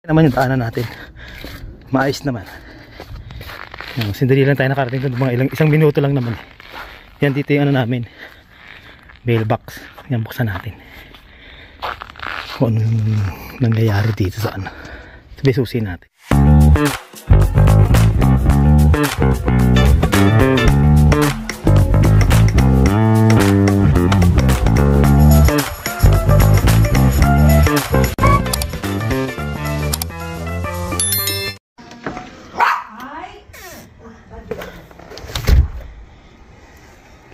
naman yung daanan natin. Maayos naman. Sindali lang tayo nakarating doon, mga isang minuto lang naman. Yan dito yung ano namin, mailbox. Yan, buksan natin kung anong nangyayari dito sa ano. Sabi susi natin.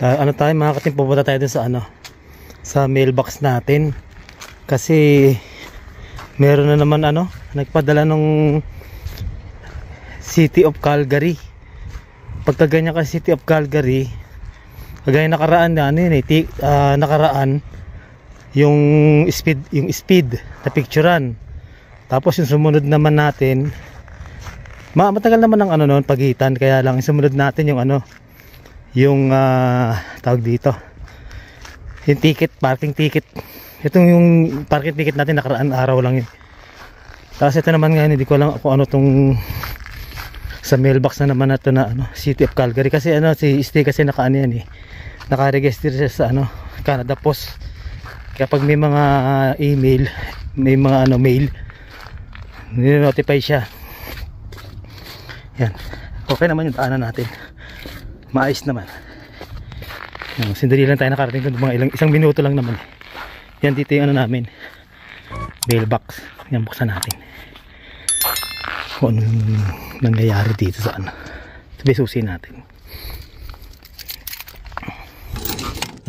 Ano tayo mga katim, pupunta tayo dun sa ano, sa mailbox natin kasi meron na naman ano, nagpadala nung City of Calgary. Pagka ganyan ka City of Calgary, kagaya nakaraan na ano yun nakaraan yung speed na picturean, tapos yung sumunod naman natin matagal naman ang ano noon pagitan, kaya lang yung sumunod natin yung ano, yung tawag dito, yung ticket, parking ticket. Itong yung parking ticket natin nakaraan araw lang yun. Tapos ito naman ngayon, hindi ko alam kung ano tong sa mailbox na naman na ito na ano, City of Calgary. Kasi ano, si Stay kasi nakaano yan eh, nakaregister siya sa ano, Canada Post. Kapag may mga email, may mga ano, mail, ninotify siya. Yan, okay naman yung daanan natin, maayos naman. Sindali lang tayo nakarating doon, mga isang minuto lang naman. Yan dito yung ano namin, mailbox. Yan, buksan natin kung anong nangyayari dito sa ano. Sabi susi natin.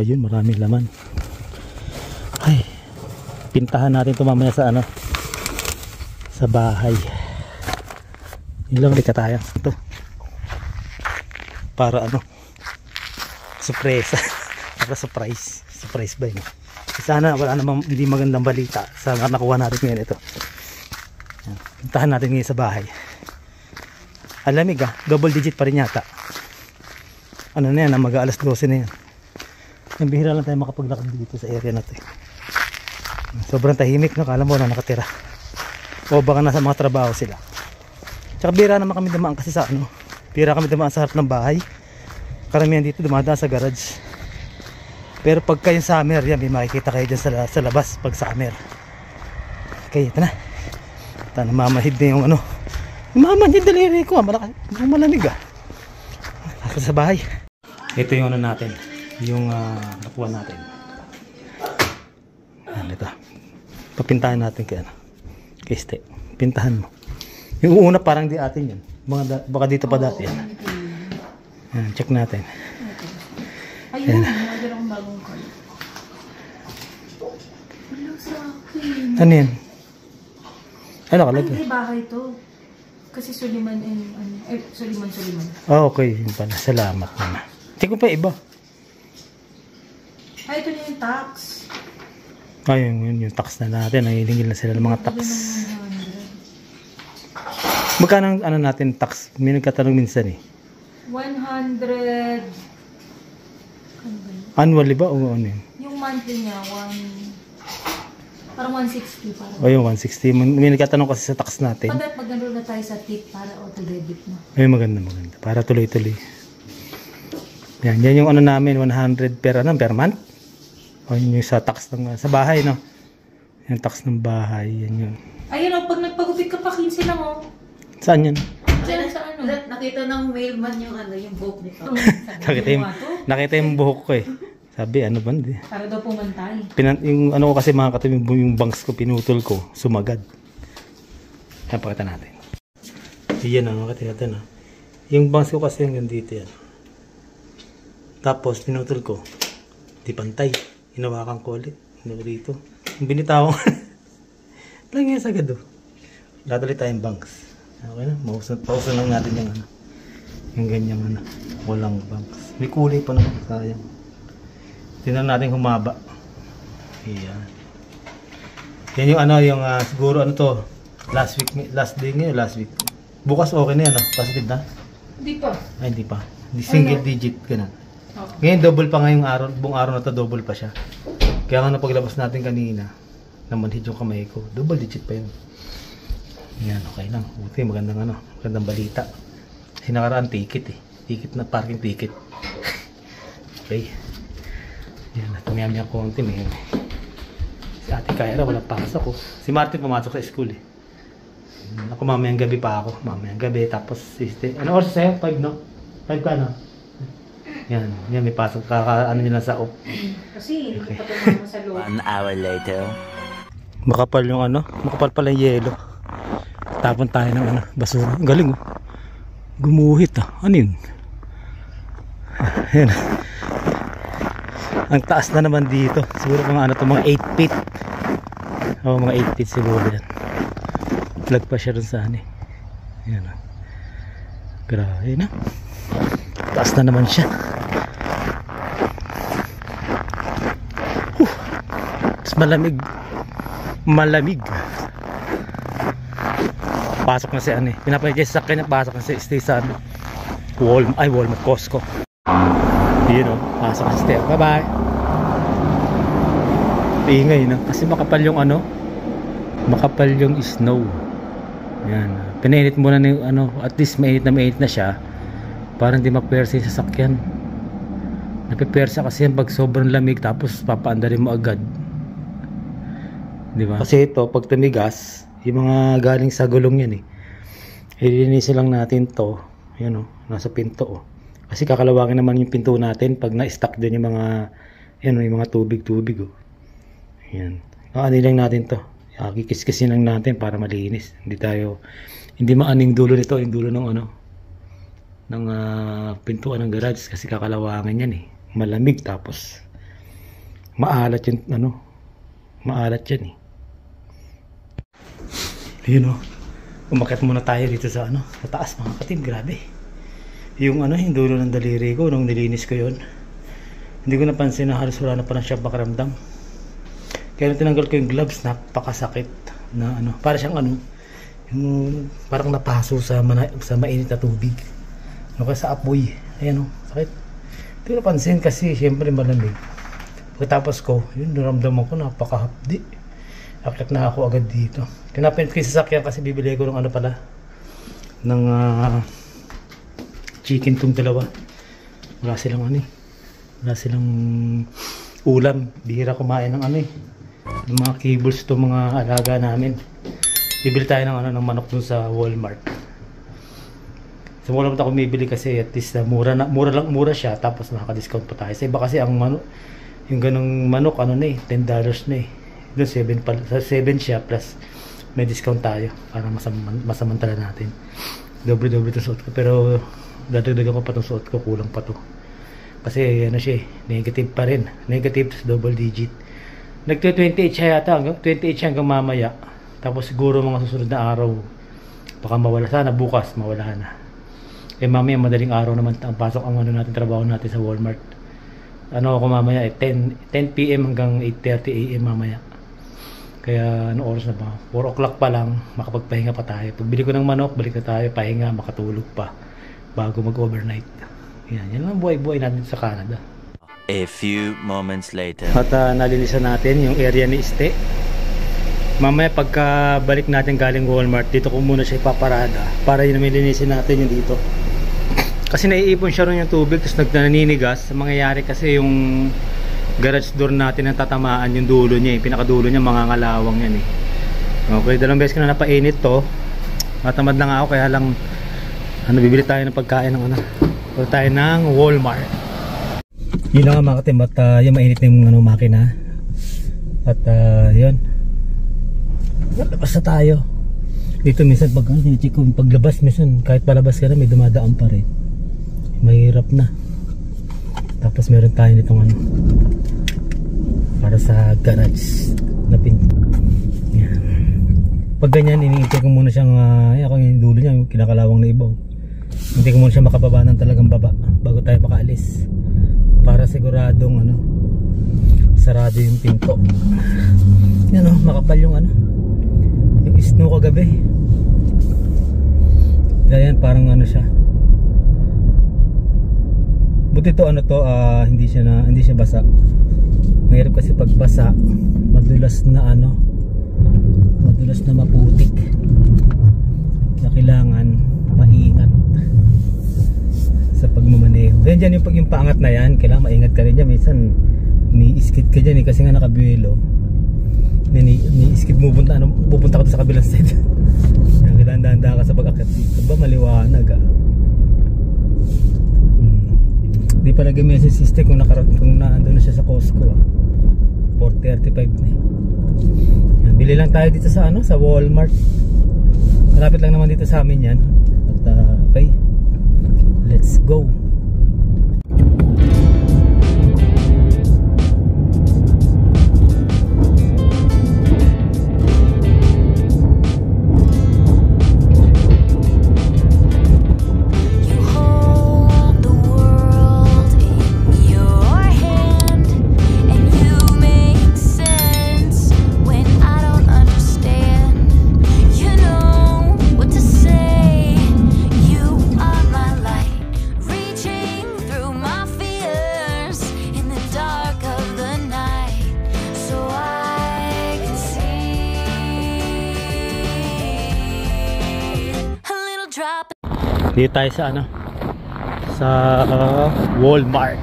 Ayun, maraming laman. Ay, pintahan natin ito mamaya sa ano, sa bahay. Yun lang, ulit ka tayo ito para ano, surpresa. Para surprise ba yun? Sana wala namang hindi magandang balita sa nakuha natin ngayon. Ito, pintahan natin ngayon sa bahay. Alamig double digit pa rin yata. Ano na yan, mag-aalas 12 na yan. Ang bihira lang tayo makapaglakad dito sa area na to. Sobrang tahimik, no? Kala mo na nakatira, o baka nasa mga trabaho sila. Tsaka bihira naman kami dumaan kasi sa ano, bihira kami dumaan sa harap ng bahay. Karamihan dito dumadaan sa garage. Pero pagka yung summer, yan, may makikita kayo dyan sa labas pag summer. Okay, ito na. Ito, namamahid na yung ano, namamahid daliri ko, malamig Ako sa bahay. Ito yung ano natin, yung nakuha natin. Yan, ito. Papintahan natin kaya kay Ste. Pintahan mo. Yung una parang di atin yan. Baka dito pa dati yan. Yan, check natin. Ayun, maganda akong bagong call. Hello sa akin. Ano yan? Ano kalagay? Hindi, bahay to. Kasi Suliman and Suliman. Ah, okay. Yun pala. Salamat naman. Hindi ko pa iba. Ay, ito na yung tax. Ay, yung tax na natin. Nangilingil na sila ng mga tax. Magkano ang ano natin tax? May nagkatanong minsan eh. 100. Annually ba o ano yun? Yung monthly niya, parang 160 parang. O yung 160. May nagkatanong kasi sa tax natin. Pagkat mag-enroll na tayo sa tip para auto-debit mo. Ay, maganda. Para tuloy-tuloy. Yan yung ano namin, 100 per month. O yun yung sa tax ng, sa bahay, no? Yung tax ng bahay, yan yun. Ayun pag nagpagupit ka pa, 15 lang Saan yan? Diyan sa ano? Nakita ng mailman yung yung buhok nito. Nakita yung buhok ko eh. Sabi, ano ba? Para daw pumantay. Yung ano ko kasi mga katim, yung bangs ko, pinutol ko, sumagad. Yan, pakita natin. Yan ang mga katim. Yung bangs ko kasi hanggang dito yan. Tapos, pinutol ko. Di pantay. Hinawakan ko ulit. Dito. Yung binitawang. Lang yan sagad. Ladali tayong bangs. Okay na, pausan lang natin yung ano, yung ganyang ano, walang bangs. May kulay pa naman, sayang. Tingnan natin humaba. Ayan. Yan yung ano, yung siguro ano to, last day ngayon, last week. Bukas okay na yan, positive na? Hindi pa. Ay, hindi pa. Hindi single digit, ganun. Okay. Ngayon double pa ngayong araw, buong araw na to double pa siya. Kaya nga paglabas natin kanina, namanhid yung kamay ko, double digit pa yun. Yan, okay lang. Buti, magandang balita. Kasi nakaraan ticket eh. Ticket na, parking ticket. Okay. Yan, tumiyam-yam konti. May si Ate Kyra, walang pasok oh. Si Martin pumasok sa school eh. Ako mamayang gabi pa ako. Mamayang gabi, tapos ano oras sa'yo? 5 no? 5 ka no? Yan, may pasok. Ano nyo lang sa off. Kasi hindi pa tumama sa loob. 1 hour later. Makapal yung makapal pala yung yelo. Tapon tayo ng basura. Galing oh. Gumuhit ah. Ano yun? Ayan. Ang taas na naman dito. Siguro mga mga 8 feet. Oo, mga 8 feet siguro yan. Vlog pa siya dun sa Ayan ah. Grabe na. Taas na naman siya. Mas malamig. Pasok na si pinapayagay sa akin, pasok na si Station Walmart, Costco. Yun o, pasok na si Steve. Bye bye. Ingay na kasi makapal yung makapal yung snow. Yan, pinainit muna na yung at least mainit na siya para hindi mapersa yung sasakyan. Napipersa kasi yan pag sobrang lamig tapos papaandarin mo agad, di ba? Kasi ito pag tumigas yung mga galing sa gulong yan ilinisin lang natin to. Yan nasa pinto kasi kakalawangin naman yung pinto natin pag na-stuck din yung mga yung mga tubig yan. Lang natin to, kikis-kisin lang natin para malinis. Hindi maaning dulo nito, yung dulo ng ng pintuan ng garage kasi kakalawangin yan malamig tapos maalat yung maalat yan Yun umakyat muna tayo dito sa sa taas mga katim. Grabe yung yung dulo ng daliri ko nung nilinis ko yun. Hindi ko napansin na halos wala na pa ng siya pakiramdam. Kaya nung tinanggal ko yung gloves, napakasakit na para siyang yung parang napaso sa mainit na tubig sa apoy. Ayan sakit. Hindi ko napansin kasi syempre malamig. Pagkatapos ko yun naramdaman ko napakahapdi. Akyat na ako agad dito. Pinapinit ko yung sasakyan kasi bibili ko ng pala ng chicken tong dalawa. Wala silang wala silang ulam. Bihira kumain ng ng mga kibbles to mga alaga namin. Bibili tayo ng manok dun sa Walmart. Sa Walmart ako bibili kasi at least mura siya tapos nakaka-discount pa tayo. Sa iba kasi ang manok, yung ganung manok $10 na Doon 7 siya plus may discount tayo para masamantala natin. Doble-doble itong suot ko pero dadagdagan ko pa itong suot ko, kulang pa to kasi siya negative pa rin, negative double digit. Nagte-28 siya yata, 28 siya hanggang mamaya tapos siguro mga susunod na araw baka mawala, sana bukas mawala na mamaya madaling araw naman ang pasok ang natin, trabaho natin sa Walmart. Ako mamaya 10 PM hanggang 8:30 AM mamaya. Kaya oras na ba? 4 o'clock pa lang, makapagpahinga pa tayo. Pagbili ko ng manok, balik na tayo, pahinga, makatulog pa bago mag-overnight. Yan lang buhay-buhay natin sa Canada. A few moments later. At nalinisan natin yung area ni Este. Mamaya pagka balik natin galing Walmart, dito ko muna siya ipaparada para yun linisin natin yung dito. Kasi naiipon siya rin yung tubig, tapos naninigas. Mangyayari kasi yung garage door natin ang tatamaan yung dulo niya, yung pinakadulo niya mangangalawang yan Okay, 2 beses ko na napainit to. Matamad lang ako kaya lang bibili tayo ng pagkain ng bibili tayo ng Walmart. Yun lang mga katim at yung mainit na yung makina. At yun, labas na tayo. Dito minsan pag paglabas minsan kahit palabas ka na may dumadaan pa rin. Mahirap na. Tapos meron tayo nitong para sa garage na pinto. Yan. Pag ganyan iniintay ko muna siyang kung yung dulo niya kinakalawang na ibaw. Hindi ko muna siya makababa ng talagang baba bago tayo makaalis para siguradong sarado yung pinto. Yan makapal yung yung snow kagabi. Kaya yan parang siya. Buti to hindi siya basa. Mahirap kasi pag basa, madulas na maputik. Then dyan yung pag yung paangat na yan, kailangan maingat ka rin dyan. Minsan ni-skid ka dyan kasi nga nakabuelo. Ni-skid mo pupunta ka sa kabilang side. Kailangan dahan-dahan ka sa pag-akit dito. Ba maliwanag Hindi pa nag-message system kung naandun na siya sa Costco 4:35 na yan, bili lang tayo dito sa sa Walmart. Malapit lang naman dito sa amin yan. At okay, let's go. Dito tayo sa sa Walmart.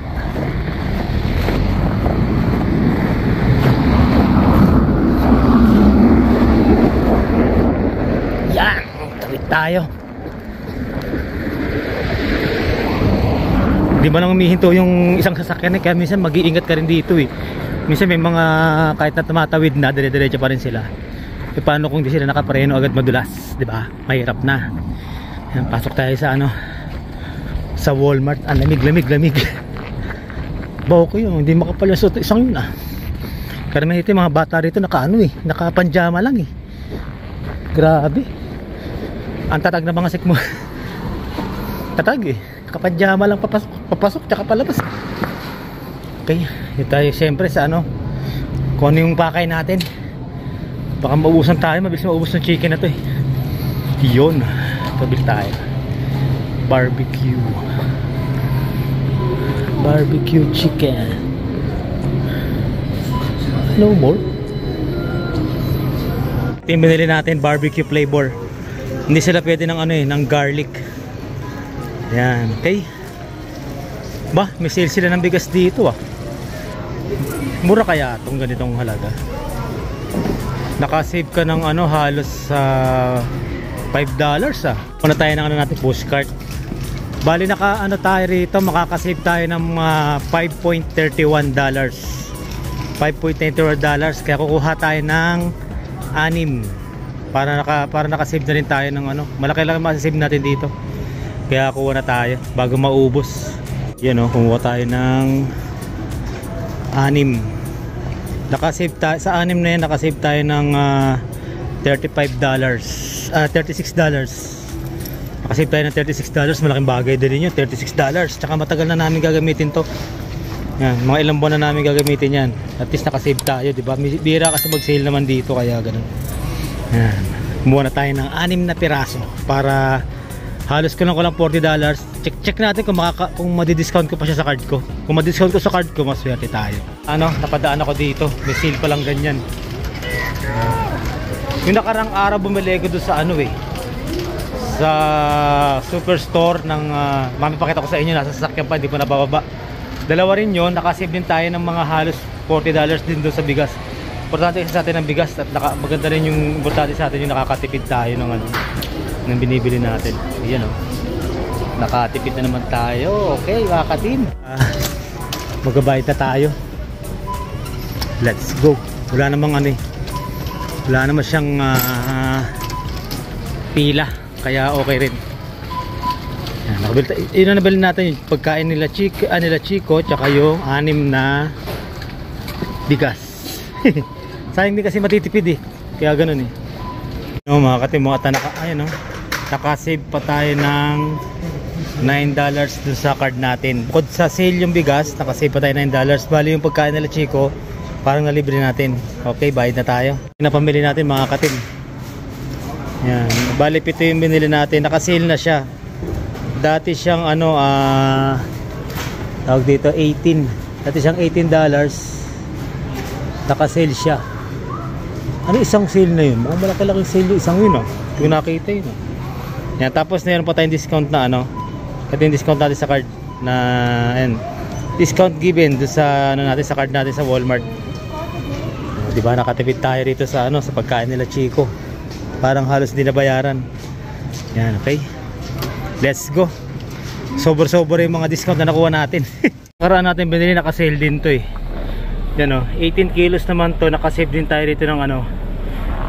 Yan, tawid tayo. Di ba nang humihinto yung isang sasakyan kaya minsan mag-iingat ka rin dito Minsan may mga kahit na tumatawid na, dire-diretso pa rin sila. Paano kung di sila nakapreno agad madulas, di ba? Mahirap na. Yan, pasok tayo sa sa Walmart. Ang lamig. Bawo ko yun, hindi makapalusot isang yun Karamihan ito yung mga bata rito naka-panjama lang Grabe. Ang tatag na mga sik mo. Tatag naka-panjama lang papasok tsaka palabas. Okay, dito tayo siyempre sa kung ano yung pakay natin. Baka maubusan tayo, mabilis maubos ng chicken na to Yun. Tabil tayo. Barbecue chicken. No more. Ito yung binili natin, barbecue flavor. Hindi sila pwede ng ng garlic. Yan, okay. Ba, may sale sila ng bigas dito Mura kaya itong ganitong halaga. Nakasave ka ng halos sa $5 Muna tayo ng natin postcard. Bali naka tayo rito, makakasave tayo ng $5.31. Kaya kukuha tayo ng 6 para nakasave na rin tayo ng malaki lang masasave natin dito. Kaya kuha na tayo bago maubos. Yan kumuha tayo ng 6. Nakasave tayo sa 6 na yan, nakasave tayo ng $36. Nakasave tayo ng $36. Malaking bagay din yun, $36. Tsaka matagal na namin gagamitin to. Yan, mga ilang buwan na namin gagamitin yan. At least nakasave tayo, diba? Bira kasi mag-sale naman dito, kaya ganun. Yan, kumuha na tayo ng 6 na piraso para halos ko lang $40. Check natin kung madi-discount ko pa siya sa card ko. Kung madi-discount ko sa card ko, maswerte tayo. Napadaan ako dito, may sale pa lang ganyan. Yung nakarang araw bumili ko doon sa sa superstore ng mamipakita ko sa inyo, nasa sasakyan pa, hindi pa nabababa. Dalawa rin yun, nakasave din tayo ng mga halos $40 din doon sa bigas. Importante sa atin ng bigas at maganda rin yung importante sa atin yung nakakatipid tayo ng binibili natin. Ayan nakatipid na naman tayo. Okay, kakatin. Magbabayad na tayo. Let's go. Wala namang wala naman siyang pila, kaya okay rin. Yun na nabili natin yung pagkain nila Chico tsaka yung 6 na bigas. Sayang din kasi matitipid kaya ganun mga katim, nakasave pa tayo ng $9 dun sa card natin. Bukod sa sale yung bigas, nakasave pa tayo $9. Bali yung pagkain nila Chico parang nalibre natin. Okay, bayad na tayo. Napamili natin mga katim. Yan, bali 7 yung binili natin, nakasale na siya. Dati siyang tawag dito 18. Dati siyang $18. Nakasale siya. Isang sale na yun? Mukhang malaki-laking sale yung isang yun Kung nakita yun Yan, tapos meron pa tayong discount na ito yung discount natin sa card. na and discount given do sa ano natin, sa card natin sa Walmart. Di ba nakatipid tayo rito sa ano, sa pagkain nila Chico. Parang halos di nabayaran. Yan, okay. Let's go. Sobra-sobra yung mga discount na nakuha natin. Karaan natin binili, naka-sale din to eh. Yan o, 18 kilos naman to, naka-save din tayo rito ng ano,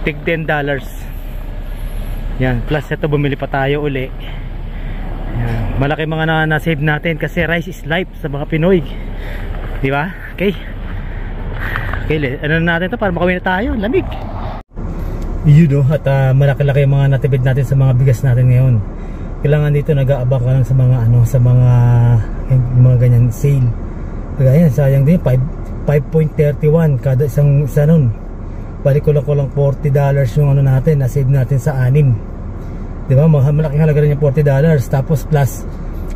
tig $10. Yan, plus ito bumili pa tayo uli. Yan, malaki mga na-save natin kasi rice is life sa mga Pinoy. Di ba? Okay. Okay, ano natin to para makawin na tayo, lamig. Yun o, at malaki-laki yung mga natipid natin sa mga bigas natin ngayon. Kailangan dito nag-aabang ka lang sa mga ano, sa mga ganyan sale. Kaya sayang din 5.31 kada isang isa nun. Balik ko lang $40 yung ano natin, na-save natin sa 6. Di ba? Malaking halaga rin yung $40. Tapos plus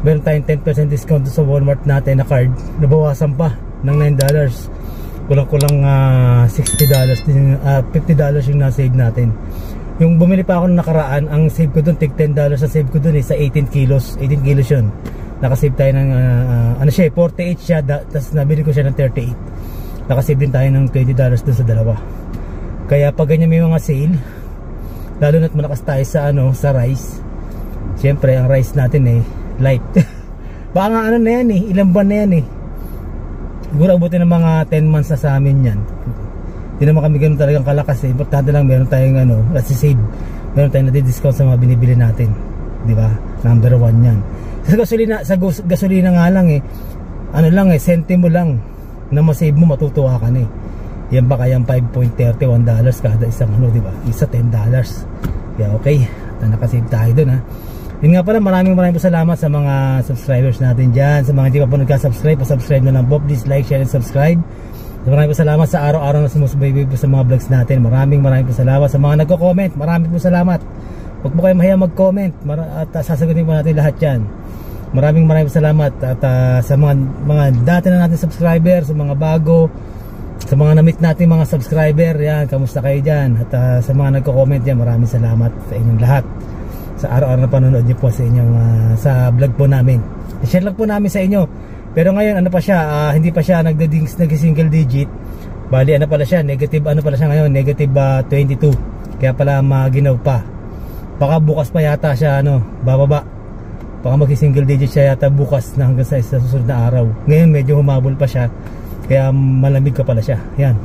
meron tayong 10% discount sa Walmart natin na card. Nabawasan pa ng $9. Kulang $60 din, $50 yung na-save natin. Yung bumili pa ako ng nakaraan, ang save ko doon, tig $10 na save ko doon sa 18 kilos. 18 kilos yun. Nakasave tayo ng ano siya, 48 siya, tapos nabili ko siya ng 38. Nakasave din tayo ng $20 doon sa dalawa. Kaya pag ganyan may mga sale, lalo na't malakas tayo sa ano, sa rice. Siyempre ang rice natin eh light. Baka nga ano na yan eh, ilang buwan na yan eh. Siguro abutin ng mga 10 months na sa amin yan. Hindi naman kami ganun talagang kalakas eh. Importante lang meron tayong ano, let's save. Meron tayong nadi-discount sa mga binibili natin. Di ba? Number 1 yan. Sa gasolina nga lang eh, ano lang eh, sentimo lang na masave mo, matutuwa ka na eh. Yan ba kayang $5.31 kada isang ano, di ba? Isa $10. Yeah, okay. Nakasave tayo dun ha. Yun nga pala, maraming salamat sa mga subscribers natin dyan. Sa mga hindi pa po nagka-subscribe, pa-subscribe na lang po. Please like, share, and subscribe. Maraming salamat sa araw-araw na sumusubaybay po sa mga vlogs natin. Maraming salamat sa mga nagko-comment. Maraming po salamat. Huwag po kayo mahiya mag-comment at sasagutin po natin lahat yan. Maraming salamat at sa mga dati na natin subscriber, sa mga bago, sa mga na-meet natin mga subscriber, yan, kamusta kayo dyan? At sa mga nagko-comment yan, maraming salamat sa inyong lahat sa araw-araw na panonood niyo po sa inyong sa vlog po namin. I-share lang po namin sa inyo. Pero ngayon ano pa siya, hindi pa siya nag-single digit. Bali ano pala siya, negative ano pala siya ngayon, negative 22. Kaya pala maginaw pa. Baka bukas pa yata siya ano, bababa. Baka mag-single digit siya yata bukas na hanggang sa susunod na araw. Ngayon medyo humabol pa siya. Kaya malamig ka pala siya. Yan.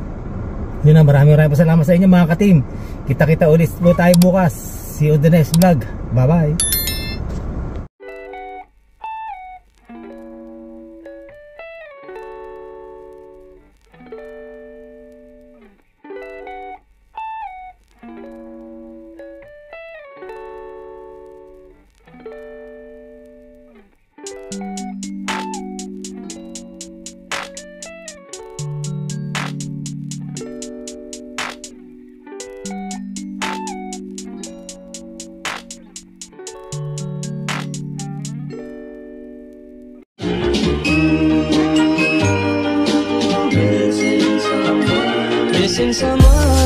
Yun na, maraming salamat sa inyo mga ka-team. Kita-kita ulit po tayo bukas. See you on the next vlog. Bye-bye. Missing someone